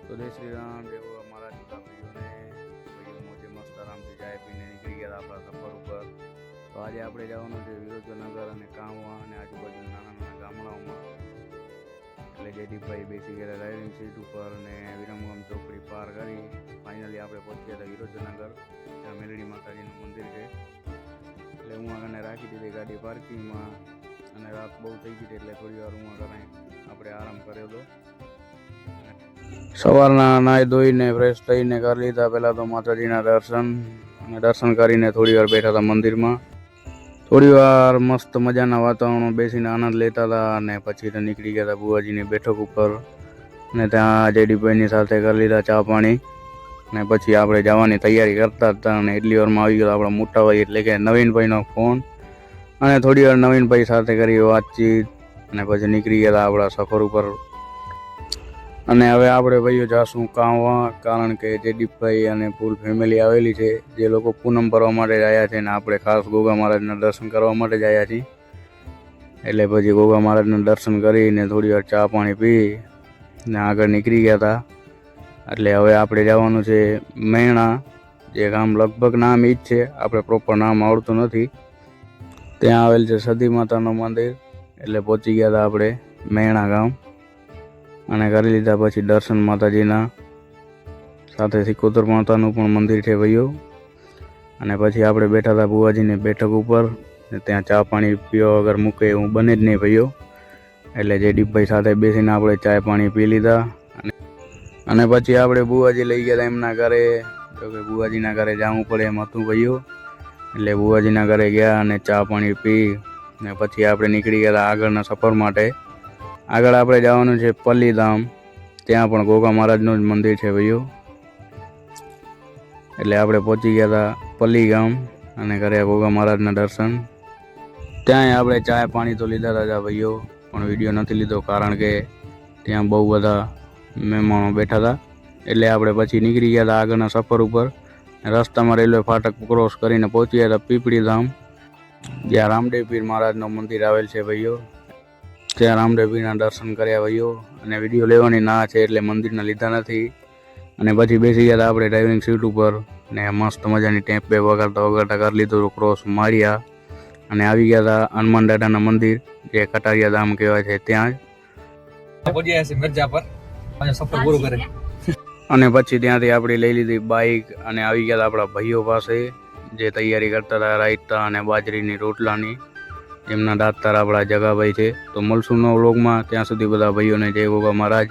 तो जय श्री राम देव हमारा जूता भाईओ मोजे मस्त आराम से चाय पीने निकली गया अपना सफर पर। तो आज आप जवाना है विरोचनगर और कांवा और आजूबाजू नाना गामडाओं એટલે જયદીપભાઈ બેસી ગયા ડ્રાઇવિંગ સીટ ઉપર અને વિરમગામ ચોકડી પાર કરી ફાઇનલી આપણે પહોંચ્યા હતા વિરોચનગર, ત્યાં મેલડી માતાજીનું મંદિર છે. એટલે હું આગળ રાખી દીધી ગાડી પાર્કિંગમાં અને રાત બહુ થઈ ગઈ એટલે થોડી વાર હું આગળ આપણે આરામ કર્યો હતો. સવારના નાહી ધોઈને ફ્રેશ થઈને કરી લીધા પહેલાં તો માતાજીના દર્શન, અને દર્શન કરીને થોડી વાર બેઠા હતા મંદિરમાં. થોડી વાર મસ્ત મજાના વાતાવરણમાં બેસીને આનંદ લેતા હતા અને પછી તો નીકળી ગયા હતા બુવાજીની બેઠક ઉપર અને ત્યાં જયદીપભાઈની સાથે કરી લીધા ચા પાણી. અને પછી આપણે જવાની તૈયારી કરતા હતા અને એટલી વારમાં આવી ગયો આપણા મોટા ભાઈ એટલે કે નવીનભાઈનો ફોન, અને થોડી વાર નવીનભાઈ સાથે કરી વાતચીત અને પછી નીકળી ગયા હતા આપણા સફર ઉપર. અને હવે આપણે ભાઈઓ જાશું કાંવા, કારણ કે જયદીપભાઈ અને ફૂલ ફેમિલી આવેલી છે જે લોકો પૂનમ ભરવા માટે જ આવ્યા છે અને આપણે ખાસ ગોગા મહારાજના દર્શન કરવા માટે જ આવ્યા છીએ. એટલે પછી ગોગા મહારાજના દર્શન કરીને થોડી વાર ચા પાણી પી ને આગળ નીકળી ગયા હતા. એટલે હવે આપણે જવાનું છે મેણા, જે ગામ લગભગ નામ એ જ છે, આપણે પ્રોપર નામ આવડતું નથી. ત્યાં આવેલ છે સતી માતાનું મંદિર, એટલે પહોંચી ગયા હતા આપણે મેણા ગામ અને કરી લીધા પછી દર્શન માતાજીના. સાથે સિકોતર માતાનું પણ મંદિર છે ભાઈઓ. અને પછી આપણે બેઠા હતા બુવાજીની બેઠક ઉપર, ત્યાં ચા પાણી પીવા વગર મૂકે એવું બને જ નહીં ભાઈઓ. એટલે જયદીપભાઈ સાથે બેસીને આપણે ચા પાણી પી લીધા અને પછી આપણે બુવાજી લઈ ગયા હતા એમના ઘરે. જોકે બુવાજીના ઘરે જવું પડે એમ હતું ભાઈઓ, એટલે બુવાજીના ઘરે ગયા અને ચા પાણી પી ને પછી આપણે નીકળી ગયા હતા આગળના સફર માટે. આગળ આપણે જવાનું છે પલ્લીધામ, ત્યાં પણ ગોગા મહારાજનું જ મંદિર છે ભાઈઓ. એટલે આપણે પહોંચી ગયા હતા પલ્લી ગામ અને કર્યા ગોગા મહારાજના દર્શન. ત્યાં આપણે ચા પાણી તો લીધા હતા ભાઈઓ, પણ વિડીયો નથી લીધો કારણ કે ત્યાં બહુ બધા મહેમાનો બેઠા હતા. એટલે આપણે પછી નીકળી ગયા હતા આગળના સફર ઉપર. રસ્તામાં રેલવે ફાટક ક્રોસ કરીને પહોંચી ગયા હતા પીપળી ધામ, જ્યાં રામદેવ પીર મહારાજનું મંદિર આવેલ છે ભાઈઓ. ત્યાં રામદેવ પીરના દર્શન કર્યા ભાઈઓ, અને વિડીયો લેવાની ના છે એટલે મંદિરના લીધા નથી. અને પછી બેસી ગયા હતા આપણે ડ્રાઇવિંગ સીટ ઉપર ને મસ્ત મજાની ટેમ્પ બે વગાડતા વગાડતા કરી લીધું ક્રોસ માર્યા અને આવી ગયા હતા હનુમાન દાદાના મંદિર, જે કટારિયા ધામ કહેવાય છે, ત્યાં જ. અને પછી ત્યાંથી આપણે લઈ લીધી બાઇક અને આવી ગયા આપણા ભાઈઓ પાસે, જે તૈયારી કરતા હતા રાયતા અને બાજરીની રોટલાની. એમના દાતાર આપણા જગાભાઈ છે. તો મળશું નવા વ્લોગમાં, ત્યાં સુધી બધા ભાઈઓને જય ગોગા મહારાજ.